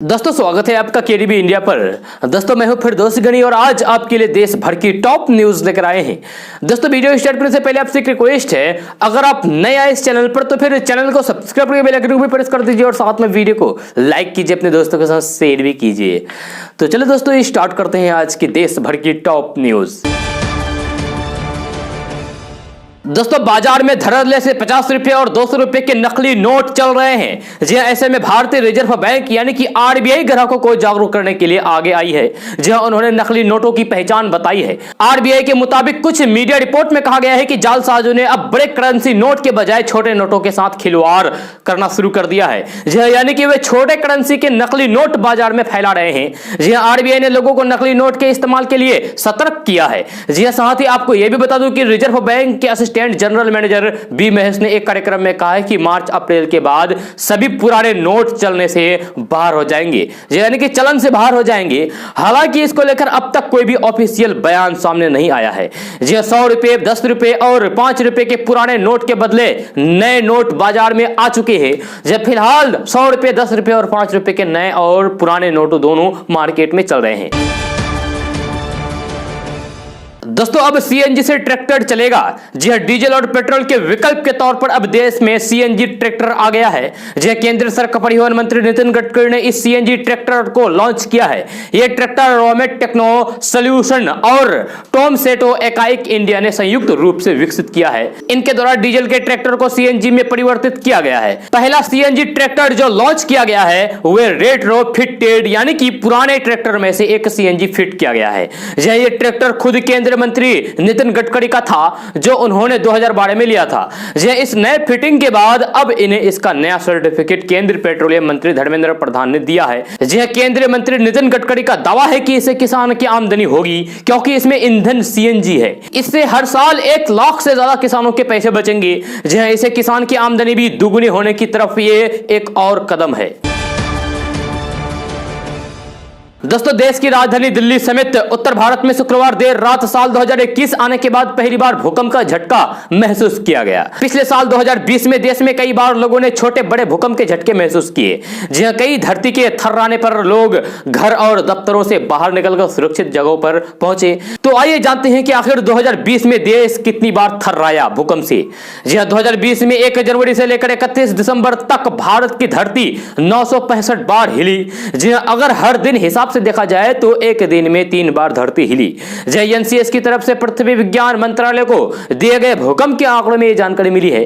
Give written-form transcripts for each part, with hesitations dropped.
दोस्तों स्वागत है आपका केडीबी इंडिया पर। दोस्तों मैं हूं फिरदौस गनी और आज आपके लिए देश भर की टॉप न्यूज लेकर आए हैं। दोस्तों वीडियो स्टार्ट करने से पहले आपसे एक रिक्वेस्ट है, अगर आप नए आए इस चैनल पर तो फिर चैनल को सब्सक्राइब करके बेल आइकन को भी प्रेस कर दीजिए और साथ में वीडियो को लाइक कीजिए, अपने दोस्तों के साथ शेयर भी कीजिए। तो चलो दोस्तों स्टार्ट करते हैं आज की देश भर की टॉप न्यूज। दोस्तों बाजार में धड़ल्ले से 50 रुपए और 200 रुपए के नकली नोट चल रहे हैं। जी ऐसे में भारतीय रिजर्व बैंक यानी कि आरबीआई ग्राहकों को जागरूक करने के लिए आगे आई है, जहां उन्होंने नकली नोटों की पहचान बताई है। आरबीआई के मुताबिक कुछ मीडिया रिपोर्ट में कहा गया है कि जालसाजों ने अब बड़े करेंसी नोट के बजाय छोटे नोटों के साथ खिलवाड़ करना शुरू कर दिया है। जी यानी कि वे छोटे करेंसी के नकली नोट बाजार में फैला रहे हैं। जी आरबीआई ने लोगों को नकली नोट के इस्तेमाल के लिए सतर्क किया है। जी साथ ही आपको यह भी बता दूं कि रिजर्व बैंक के जनरल मैनेजर बी महेश ने एक कार्यक्रम में कहा है कि मार्च अप्रैल के बाद सभी पुराने नोट चलने से बाहर हो जाएंगे, यानी कि चलन से बाहर हो जाएंगे। हालांकि इसको लेकर अब तक कोई भी ऑफिशियल बयान सामने नहीं आया है। जी 100 रुपए, 10 रुपए और 5 रुपए के पुराने नोट के बदले नए नोट बाजार में आ चुके हैं। जब फिलहाल 100 रुपए, 10 रुपए और 5 रुपए के नए और पुराने नोट दोनों मार्केट में चल रहे हैं। दोस्तों अब सीएनजी से ट्रैक्टर चलेगा। जी हां, डीजल और पेट्रोल के विकल्प के तौर पर अब देश में सीएनजी ट्रैक्टर आ गया है। जी केंद्र सड़क परिवहन मंत्री नितिन गडकरी ने इस सीएनजी ट्रैक्टर को लॉन्च किया है। यह ट्रैक्टर रोमेट टेक्नो सॉल्यूशन और टोमसेटो एकाइक इंडिया ने संयुक्त रूप से विकसित किया है। इनके द्वारा डीजल के ट्रैक्टर को सीएनजी में परिवर्तित किया गया है। पहला सीएनजी ट्रैक्टर जो लॉन्च किया गया है वह रेट्रो फिटेड यानी कि पुराने ट्रैक्टर में से एक सीएनजी फिट किया गया है। यह ट्रैक्टर खुद केंद्र मंत्री नितिन गडकरी का था, जो उन्होंने 2012 में लिया था। इस नए फिटिंग के बाद अब इन्हें इसका नया सर्टिफिकेट केंद्रीय पेट्रोलियम मंत्री धर्मेंद्र प्रधान ने दिया है। केंद्रीय मंत्री नितिन गडकरी का दावा है कि इससे किसान की आमदनी होगी, क्योंकि इसमें ईंधन सीएनजी है। इससे हर साल 1 लाख से ज्यादा किसानों के पैसे बचेंगे। इससे किसान की आमदनी भी दुगुनी होने की तरफ ये एक और कदम है। दोस्तों देश की राजधानी दिल्ली समेत उत्तर भारत में शुक्रवार देर रात साल 2021 आने के बाद पहली बार भूकंप का झटका महसूस किया गया। पिछले साल 2020 में देश में कई बार लोगों ने छोटे बड़े भूकंप के झटके महसूस किए, जहां कई धरती के थर्राने पर लोग घर और दफ्तरों से बाहर निकलकर सुरक्षित जगहों पर पहुंचे। तो आइए जानते हैं कि आखिर 2020 में देश कितनी बार थर्राया भूकंप से। जी हां, 2020 में 1 जनवरी से लेकर 31 दिसंबर तक भारत की धरती 965 बार हिली। जी हां, अगर हर दिन हिसाब से देखा जाए तो एक दिन में 3 बार धरती हिली। एनसीएस की तरफ से पृथ्वी विज्ञान मंत्रालय को दिए गए भूकंप के आंकड़ों में यह जानकारी मिली है।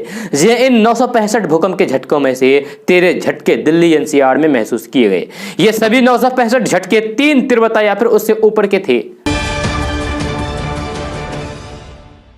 इन 965 भूकंप के झटकों में से 13 झटके दिल्ली एनसीआर में महसूस किए गए। ये सभी 965 झटके 3 तीव्रता या फिर उससे ऊपर के थे।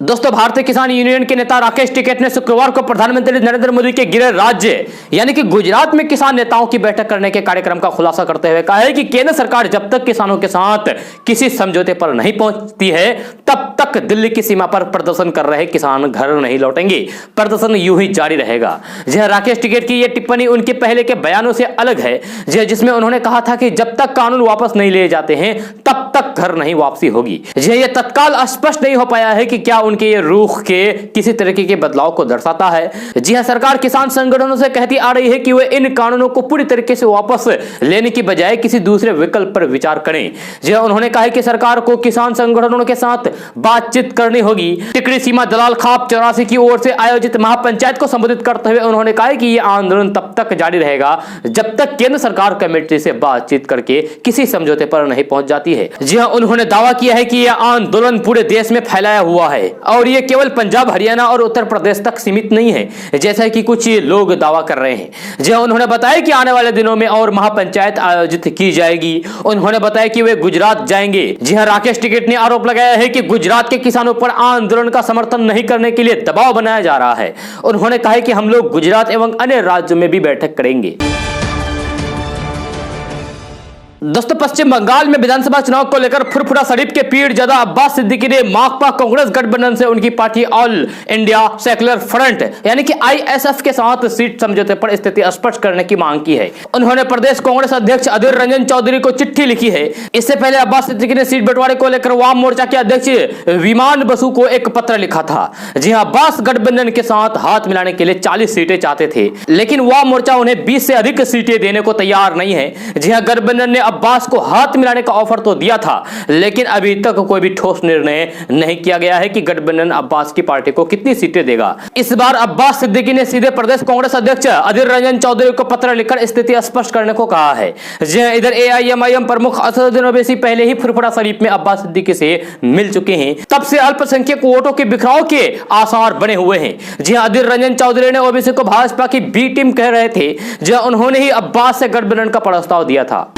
दोस्तों भारतीय किसान यूनियन के नेता राकेश टिकैत ने शुक्रवार को प्रधानमंत्री नरेंद्र मोदी के गृह राज्य यानी कि गुजरात में किसान नेताओं की बैठक करने के कार्यक्रम का खुलासा करते हुए कहा है कि केंद्र सरकार जब तक किसानों के साथ किसी समझौते पर नहीं पहुंचती है तब तक दिल्ली की सीमा पर प्रदर्शन कर रहे किसान घर नहीं लौटेंगे। प्रदर्शन यूं ही जारी रहेगा। राकेश टिकैत की यह टिप्पणी उनके पहले के बयानों से अलग है, जिसमें उन्होंने कहा था कि जब तक कानून वापस नहीं लिए जाते हैं तब तक घर नहीं वापसी होगी। यह तत्काल स्पष्ट नहीं हो पाया है कि क्या उनके ये रुख के किसी तरीके के बदलाव को दर्शाता है। जी हां, सरकार किसान संगठनों से कहती आ रही है कि वे इन कानूनों को पूरी तरीके से वापस लेने की बजाय किसी दूसरे विकल्प पर विचार करें। जी हां, उन्होंने कहा कि सरकार को किसान संगठनों के साथ बातचीत करनी होगी। टिकरी सीमा दलाल खाप 84 की ओर से आयोजित महापंचायत को संबोधित करते हुए उन्होंने कहा कि यह आंदोलन तब तक जारी रहेगा जब तक केंद्र सरकार कमेटी से बातचीत करके किसी समझौते पर नहीं पहुंच जाती है। जी हां, उन्होंने दावा किया है कि यह आंदोलन पूरे देश में फैलाया हुआ है और ये केवल पंजाब, हरियाणा और उत्तर प्रदेश तक सीमित नहीं है, जैसा कि कुछ लोग दावा कर रहे हैं। जहां उन्होंने बताया कि आने वाले दिनों में और महापंचायत आयोजित की जाएगी। उन्होंने बताया कि वे गुजरात जाएंगे। जी हां, राकेश टिकैत ने आरोप लगाया है कि गुजरात के किसानों पर आंदोलन का समर्थन नहीं करने के लिए दबाव बनाया जा रहा है। उन्होंने कहा कि हम लोग गुजरात एवं अन्य राज्यों में भी बैठक करेंगे। दोस्तों पश्चिम बंगाल में विधानसभा चुनाव को लेकर फुरफुरा शरीफ के पीरजादा अब्बास सिद्दीकी ने माकपा कांग्रेस गठबंधन से उनकी party all India secular front यानी कि आईएसएफ के साथ सीट समझौते पर स्थिति स्पष्ट करने की मांग की है। उन्होंने प्रदेश कांग्रेस अध्यक्ष अधीर रंजन चौधरी को चिट्ठी लिखी है। इससे पहले अब्बास सिद्दीकी ने सीट बंटवारे को लेकर वाम मोर्चा के अध्यक्ष विमान बसु को एक पत्र लिखा था। जी हां, अब्बास गठबंधन के साथ हाथ मिलाने के लिए 40 सीटें चाहते थे, लेकिन वाम मोर्चा उन्हें 20 से अधिक सीटें देने को तैयार नहीं है। जी हां, गठबंधन ने अब्बास को हाथ मिलाने का ऑफर तो दिया था, लेकिन अभी तक कोई भी ठोस निर्णय नहीं किया गया है कि गठबंधन अब्बास की पार्टी को कितनी सीटें देगा। इस बार अब्बास सिद्दीकी ने सीधे प्रदेश कांग्रेस अध्यक्ष अधीर रंजन चौधरी को पत्र लिखकर स्थिति स्पष्ट करने को कहा है। इधर एआईएमआईएम प्रमुख असदुद्दीन ओवैसी पहले ही फुरफुरा शरीफ में अब्बास सिद्दीकी से मिल चुके हैं। तब से अल्पसंख्यक वोटों के बिखराव के आसार बने हुए हैं। जी हां, अधीर रंजन चौधरी ने ओवैसी को भाजपा की बी टीम कह रहे थे, जहां उन्होंने ही अब्बास से गठबंधन का प्रस्ताव दिया था।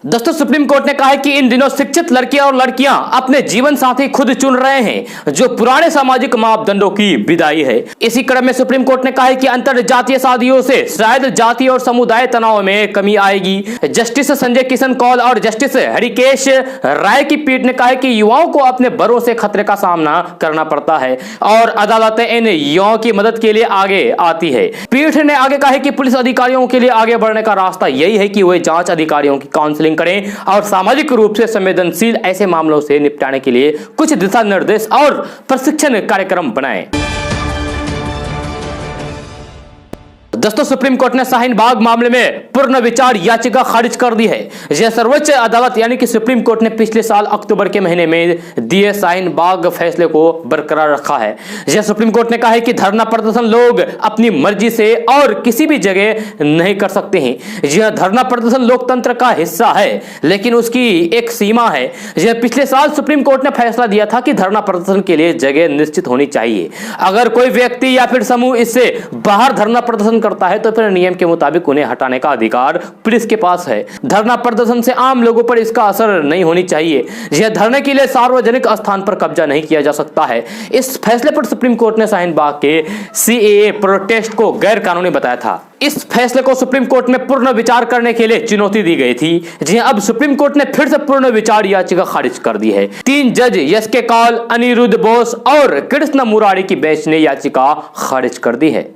दोस्तों सुप्रीम कोर्ट ने कहा है कि इन दिनों शिक्षित लड़कियां और लड़कियां अपने जीवन साथी खुद चुन रहे हैं, जो पुराने सामाजिक मापदंडों की विदाई है। इसी क्रम में सुप्रीम कोर्ट ने कहा है कि अंतर जातीय शादियों से शायद जाति और समुदाय तनाव में कमी आएगी। जस्टिस संजय किशन कौल और जस्टिस हरिकेश राय की पीठ ने कहा है कि युवाओं को अपने बड़ों से खतरे का सामना करना पड़ता है और अदालतें इन युवाओं की मदद के लिए आगे आती है। पीठ ने आगे कहा है कि पुलिस अधिकारियों के लिए आगे बढ़ने का रास्ता यही है कि वे जांच अधिकारियों की काउंसलिंग करें और सामाजिक रूप से संवेदनशील ऐसे मामलों से निपटाने के लिए कुछ दिशा निर्देश और प्रशिक्षण कार्यक्रम बनाएं। दोस्तों सुप्रीम कोर्ट ने शाहीन बाग मामले में पुनर्विचार याचिका खारिज कर दी है। यह सर्वोच्च अदालत यानी कि सुप्रीम कोर्ट ने पिछले साल अक्टूबर के महीने में दिए शाहीन बाग फैसले को बरकरार रखा है। यह सुप्रीम कोर्ट ने कहा है कि धरना प्रदर्शन लोग अपनी मर्जी से और किसी भी जगह नहीं कर सकते हैं। यह धरना प्रदर्शन लोकतंत्र का हिस्सा है, लेकिन उसकी एक सीमा है। यह पिछले साल सुप्रीम कोर्ट ने फैसला दिया था कि धरना प्रदर्शन के लिए जगह निश्चित होनी चाहिए। अगर कोई व्यक्ति या फिर समूह इससे बाहर धरना प्रदर्शन करता है तो फिर नियम के मुताबिक उन्हें हटाने का अधिकार पुलिस के पास है। धरना प्रदर्शन से आम लोगों पर इसका असर नहीं होनी चाहिए। यह धरने के लिए सार्वजनिक स्थान पर कब्जा नहीं किया जा सकता है। इस फैसले पर सुप्रीम कोर्ट ने शाहीन बाग के सीएए प्रोटेस्ट को गैर कानूनी बताया था। इस फैसले को सुप्रीम कोर्ट में पूर्ण विचार करने के लिए चुनौती दी गई थी। जी अब सुप्रीम कोर्ट ने फिर से पूर्ण विचार याचिका खारिज कर दी है। 3 जज एस.के. कौल, अनिरुद्ध बोस और कृष्ण मुरारी की बेंच ने याचिका खारिज कर दी है।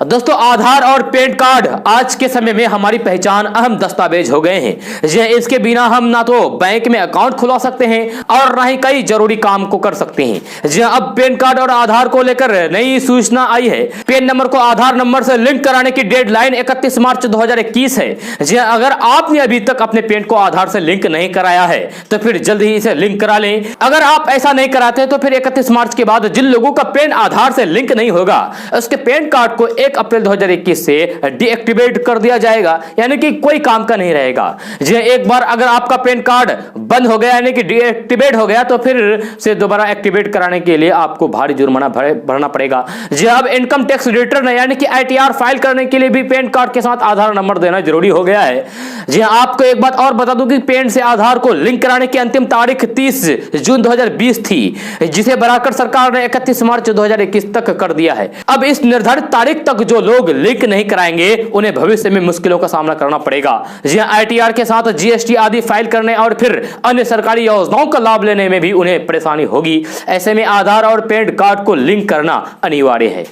दोस्तों आधार और पैन कार्ड आज के समय में हमारी पहचान अहम दस्तावेज हो गए हैं। यह इसके बिना हम ना तो बैंक में अकाउंट खुलवा सकते हैं और ना ही कई जरूरी काम को कर सकते हैं। जी अब पैन कार्ड और आधार को लेकर नई सूचना आई है। पैन नंबर को आधार नंबर से लिंक कराने की डेडलाइन 31 मार्च 2021 है। जी अगर आपने अभी तक अपने पैन को आधार से लिंक नहीं कराया है तो फिर जल्द ही इसे लिंक करा लें। अगर आप ऐसा नहीं कराते तो फिर 31 मार्च के बाद जिन लोगों का पैन आधार से लिंक नहीं होगा उसके पैन कार्ड को 1 अप्रैल 2021 से डीएक्टिवेट कर दिया जाएगा, यानी कि कोई काम का नहीं रहेगा। जी एक बार अगर आपका पैन कार्ड बंद हो गया यानी कि डीएक्टिवेट हो गया तो फिर से दोबारा एक्टिवेट कराने के लिए आपको भारी जुर्माना भरना पड़ेगा। जी अब इनकम टैक्स रिटर्न यानी कि आईटीआर फाइल करने के लिए भी पैन कार्ड के साथ आधार नंबर देना जरूरी हो गया है। जी आपको एक बात और बता दूं कि पैन से आधार को लिंक कराने की अंतिम तारीख 30 जून 2020 थी, जिसे बढ़ाकर सरकार ने 31 मार्च 2021 तक कर दिया है। अब इस निर्धारित तारीख तक जो लोग लिंक नहीं कराएंगे उन्हें भविष्य में मुश्किलों का सामना करना पड़ेगा। जी आईटीआर के साथ जीएसटी आदि फाइल करने और फिर अन्य सरकारी योजनाओं का लाभ लेने में भी उन्हें परेशानी होगी। ऐसे में आधार और पैन कार्ड को लिंक करना अनिवार्य है।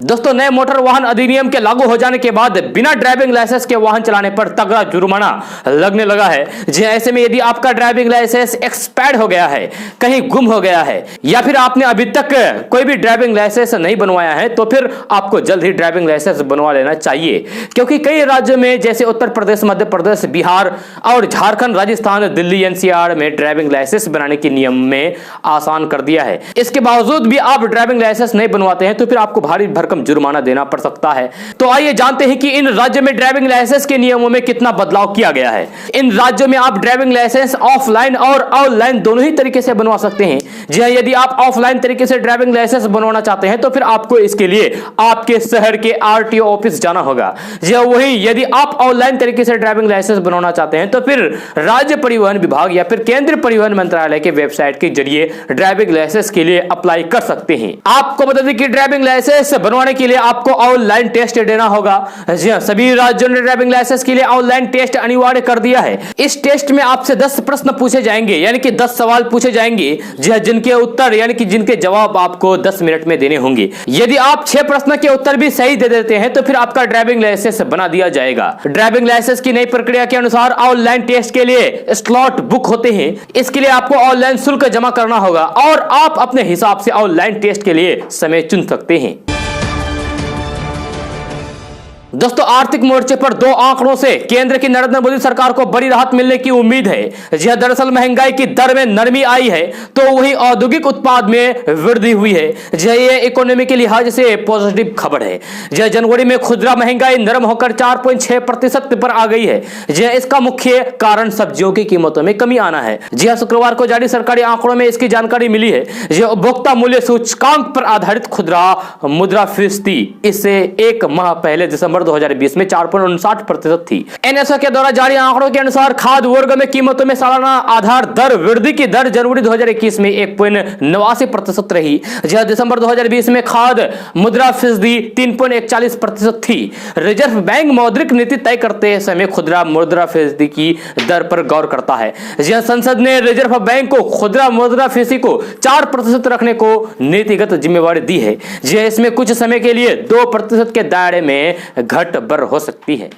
दोस्तों नए मोटर वाहन अधिनियम के लागू हो जाने के बाद बिना ड्राइविंग लाइसेंस के वाहन चलाने पर तगड़ा जुर्माना लगने लगा है। जी ऐसे में यदि आपका ड्राइविंग लाइसेंस एक्सपायर्ड हो गया है, कहीं गुम हो गया है या फिर आपने अभी तक कोई भी ड्राइविंग लाइसेंस नहीं बनवाया है तो फिर आपको जल्द ही ड्राइविंग लाइसेंस बनवा लेना चाहिए, क्योंकि कई राज्यों में जैसे उत्तर प्रदेश, मध्य प्रदेश, बिहार और झारखंड, राजस्थान, दिल्ली, एनसीआर में ड्राइविंग लाइसेंस बनाने के नियम में आसान कर दिया है। इसके बावजूद भी आप ड्राइविंग लाइसेंस नहीं बनवाते हैं तो फिर आपको भारी भरकम भरकम जुर्माना देना पड़ सकता है। तो आइए जानते हैं कि इन राज्यों में ड्राइविंग लाइसेंस के नियमों में कितना बदलाव किया गया है। इन राज्यों में आप ड्राइविंग लाइसेंस ऑफलाइन और ऑनलाइन दोनों ही तरीके से बनवा सकते हैं। जी हां, यदि आप ऑफलाइन तरीके से ड्राइविंग लाइसेंस बनवाना चाहते हैं तो फिर आपको इसके लिए आपके शहर के आरटीओ ऑफिस जाना होगा। जी हां, वहीं यदि आप ऑनलाइन तरीके से ड्राइविंग लाइसेंस बनवाना चाहते हैं तो फिर राज्य परिवहन विभाग या फिर केंद्रीय परिवहन मंत्रालय के वेबसाइट के जरिए ड्राइविंग लाइसेंस के लिए अप्लाई कर सकते हैं। आपको बता दें कि ड्राइविंग लाइसेंस बनवाने के लिए आपको ऑनलाइन टेस्ट देना होगा। जी हां, सभी राज्यों ने ड्राइविंग लाइसेंस के लिए ऑनलाइन टेस्ट अनिवार्य कर दिया है। इस टेस्ट में आपसे 10 प्रश्न पूछे जाएंगे, यानी कि 10 सवाल पूछे जाएंगे। जी हां, जिनके उत्तर यानी कि जिनके जवाब आपको 10 मिनट में देने होंगे। यदि आप 6 प्रश्न के उत्तर भी सही दे देते हैं तो फिर आपका ड्राइविंग लाइसेंस बना दिया जाएगा। ड्राइविंग लाइसेंस की नई प्रक्रिया के अनुसार ऑनलाइन टेस्ट के लिए स्लॉट बुक होते हैं। इसके लिए आपको ऑनलाइन शुल्क जमा करना होगा और आप अपने हिसाब से ऑनलाइन टेस्ट के लिए समय चुन सकते हैं। दोस्तों, आर्थिक मोर्चे पर 2 आंकड़ों से केंद्र की नरेंद्र मोदी सरकार को बड़ी राहत मिलने की उम्मीद है। जी हां, दरअसल महंगाई की दर में नरमी आई है तो वही औद्योगिक उत्पाद में वृद्धि हुई है। जी हां, ये इकोनॉमी के लिहाज से पॉजिटिव खबर है। जी हां, जनवरी में खुदरा महंगाई नरम होकर 4.6% पर आ गई है। जी हां, इसका मुख्य कारण सब्जियों की कीमतों में कमी आना है। जी हां, शुक्रवार को जारी सरकारी आंकड़ों में इसकी जानकारी मिली है। जी हां, उपभोक्ता मूल्य सूचकांक पर आधारित खुदरा मुद्रास्फीति इससे एक माह पहले दिसंबर 2020 में 4.59% थी। एनएसओ के द्वारा जारी आंकड़ों के अनुसार खाद्य वर्ग में कीमतों में सालाना आधार दर वृद्धि की दर जनवरी 2021 में 1.89% रही। जहां दिसंबर 2020 में खाद्य मुद्रास्फीति 3.41% थी। रिजर्व बैंक मौद्रिक नीति तय करते समय खुदरा मुद्रास्फीति की दर पर गौर करता है। जहां संसद ने रिजर्व बैंक को खुदरा मुद्रास्फीति को 4% रखने को नीतिगत जिम्मेवारी दी है। जहां इसमें कुछ समय के लिए 2% के दायरे में घट बढ़ हो सकती है।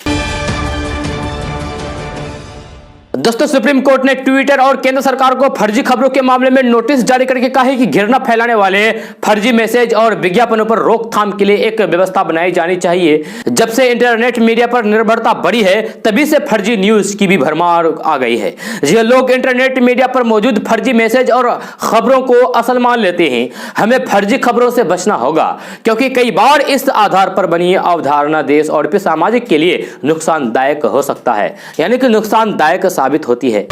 दोस्तों, सुप्रीम कोर्ट ने ट्विटर और केंद्र सरकार को फर्जी खबरों के मामले में नोटिस जारी करके कहा है कि घृणा फैलाने वाले फर्जी मैसेज और विज्ञापनों पर रोकथाम के लिए एक व्यवस्था बनाई जानी चाहिए। जब से इंटरनेट मीडिया पर निर्भरता बढ़ी है तभी से फर्जी न्यूज की भी भरमार आ गई है। ये लोग इंटरनेट मीडिया पर मौजूद फर्जी मैसेज और खबरों को असल मान लेते हैं। हमें फर्जी खबरों से बचना होगा क्योंकि कई बार इस आधार पर बनी अवधारणा देश और सामाजिक के लिए नुकसानदायक हो सकता है, यानी कि नुकसानदायक साबित होती है।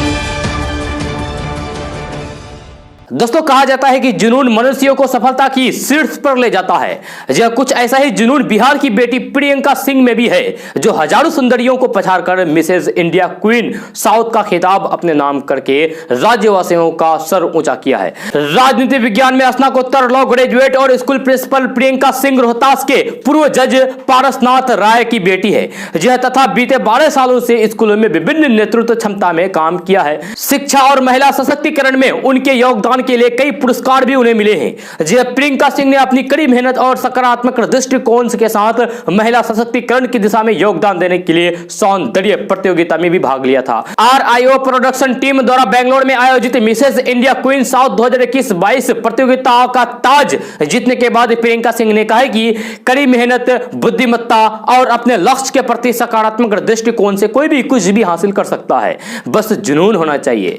दोस्तों, कहा जाता है कि जुनून मनुष्यों को सफलता की शीर्ष पर ले जाता है। यह कुछ ऐसा ही जुनून बिहार की बेटी प्रियंका सिंह में भी है, जो हजारों सुंदरियों को पछाड़कर मिसेज इंडिया क्वीन साउथ का खिताब अपने नाम करके राज्यवासियों का सर ऊंचा किया है। राजनीति विज्ञान में स्नातकोत्तर लॉ ग्रेजुएट और स्कूल प्रिंसिपल प्रियंका सिंह रोहतास के पूर्व जज पारसनाथ राय की बेटी है। यह तथा बीते 12 सालों से स्कूलों में विभिन्न नेतृत्व क्षमता में काम किया है। शिक्षा और महिला सशक्तिकरण में उनके योगदान के लिए कई पुरस्कार भी उन्हें मिले हैं। जी प्रियंका सिंह ने अपनी कड़ी मेहनत और सकारात्मक दृष्टिकोण के साथ महिला सशक्तिकरण की दिशा में योगदान देने के लिए सौंदर्य प्रतियोगिता में भी भाग लिया था। RIO प्रोडक्शन टीम द्वारा बेंगलोर में आयोजित मिसेज इंडिया क्वीन साउथ 2021-22 प्रतियोगिता का ताज जीतने के बाद प्रियंका सिंह ने कहा कि कड़ी मेहनत, बुद्धिमत्ता और अपने लक्ष्य के प्रति सकारात्मक दृष्टिकोण से कोई भी कुछ भी हासिल कर सकता है, बस जुनून होना चाहिए।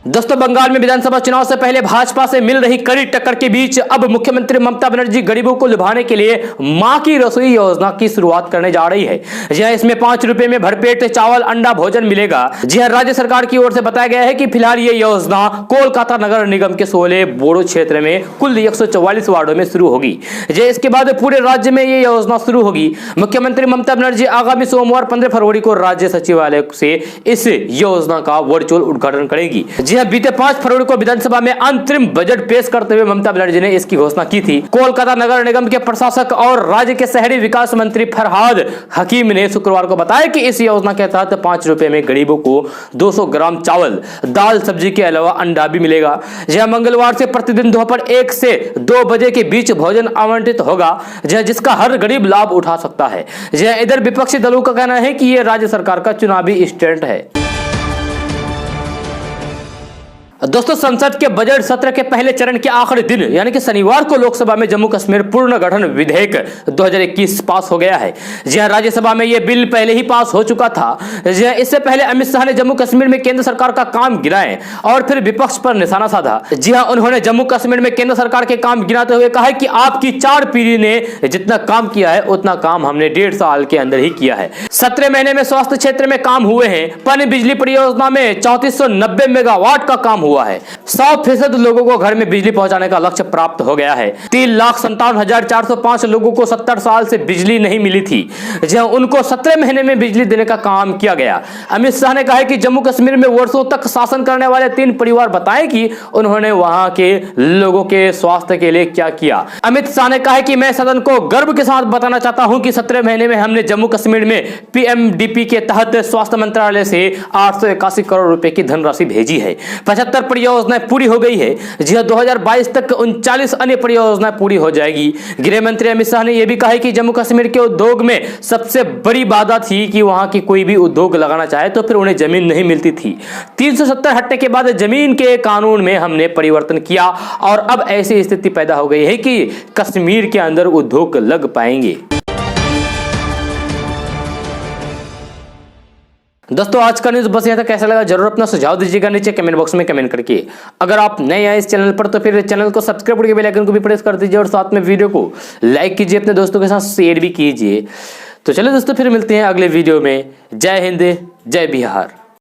दोस्तों, बंगाल में विधानसभा चुनाव से पहले भाजपा से मिल रही कड़ी टक्कर के बीच अब मुख्यमंत्री ममता बनर्जी गरीबों को लुभाने के लिए मां की रसोई योजना की शुरुआत करने जा रही है। जहां इसमें 5 रुपए में भरपेट चावल अंडा भोजन मिलेगा। जी हां, राज्य सरकार की ओर से बताया गया है कि फिलहाल ये योजना कोलकाता नगर निगम के 16 बोडो क्षेत्र में कुल 144 वार्डों में शुरू होगी। इसके बाद पूरे राज्य में ये योजना शुरू होगी। मुख्यमंत्री ममता बनर्जी आगामी सोमवार 15 फरवरी को राज्य सचिवालय से इस योजना का वर्चुअल उद्घाटन करेगी। बीते 5 फरवरी को विधानसभा में अंतरिम बजट पेश करते हुए ममता बनर्जी ने इसकी घोषणा की थी। कोलकाता नगर निगम के प्रशासक और राज्य के शहरी विकास मंत्री फरहाद हकीम ने शुक्रवार को बताया कि इस योजना के तहत 5 रुपए में गरीबों को 200 ग्राम चावल, दाल, सब्जी के अलावा अंडा भी मिलेगा। यह मंगलवार से प्रतिदिन दोपहर 1 से 2 बजे के बीच भोजन आवंटित होगा, जिसका हर गरीब लाभ उठा सकता है। इधर विपक्षी दलों का कहना है कि यह राज्य सरकार का चुनावी स्टंट है। दोस्तों, संसद के बजट सत्र के पहले चरण के आखिरी दिन यानी कि शनिवार को लोकसभा में जम्मू कश्मीर पुनर्गठन विधेयक 2021 पास हो गया है। जी हां, राज्यसभा में यह बिल पहले ही पास हो चुका था। जी हां, इससे पहले अमित शाह ने जम्मू कश्मीर में केंद्र सरकार का काम गिनाए और फिर विपक्ष पर निशाना साधा। जी हां, उन्होंने जम्मू कश्मीर में केंद्र सरकार के काम गिनाते हुए कहा कि आपकी 4 पीढ़ी ने जितना काम किया है उतना काम हमने 1.5 साल के अंदर ही किया है। 17 महीने में स्वास्थ्य क्षेत्र में काम हुए हैं। पन बिजली परियोजना में 3490 मेगावाट का काम हुआ है। 100% लोगों को घर में बिजली पहुंचाने का लक्ष्य प्राप्त हो गया है। 3,57,405 लोगों को 70 साल से बिजली नहीं मिली थी, जहां उनको 17 महीने में बिजली देने का काम किया गया। अमित शाह ने कहा कि जम्मू कश्मीर में वर्षों तक शासन करने वाले 3 परिवार बताएं कि उन्होंने वहां के लोगों के स्वास्थ्य के लिए क्या किया। अमित शाह ने कहा कि मैं सदन को गर्व के साथ बताना चाहता हूं कि 17 महीने में हमने जम्मू कश्मीर में पीएमडीपी के तहत स्वास्थ्य मंत्रालय से 881 करोड़ रुपए की धनराशि भेजी है। 75 परियोजनाएं पूरी हो गई है। जी हां, 2022 तक 39 अन्य परियोजनाएं पूरी हो जाएगी। गृह मंत्री अमित शाह ने यह भी कहा है कि जम्मू कश्मीर के उद्योग में सबसे बड़ी बाधा थी कि वहां की कोई भी उद्योग लगाना चाहे तो फिर उन्हें जमीन नहीं मिलती थी। 370 हटने के बाद जमीन के कानून में हमने परिवर्तन किया और अब ऐसी स्थिति पैदा हो गई है कि कश्मीर के अंदर उद्योग लग पाएंगे। दोस्तों, आज का न्यूज़ बस यहाँ तक। कैसा लगा जरूर अपना सुझाव दीजिएगा नीचे कमेंट बॉक्स में कमेंट करके। अगर आप नए आए इस चैनल पर तो फिर चैनल को सब्सक्राइब करके बेल आइकन को भी प्रेस कर दीजिए और साथ में वीडियो को लाइक कीजिए, अपने दोस्तों के साथ शेयर भी कीजिए। तो चलिए दोस्तों, फिर मिलते हैं अगले वीडियो में। जय हिंद, जय बिहार।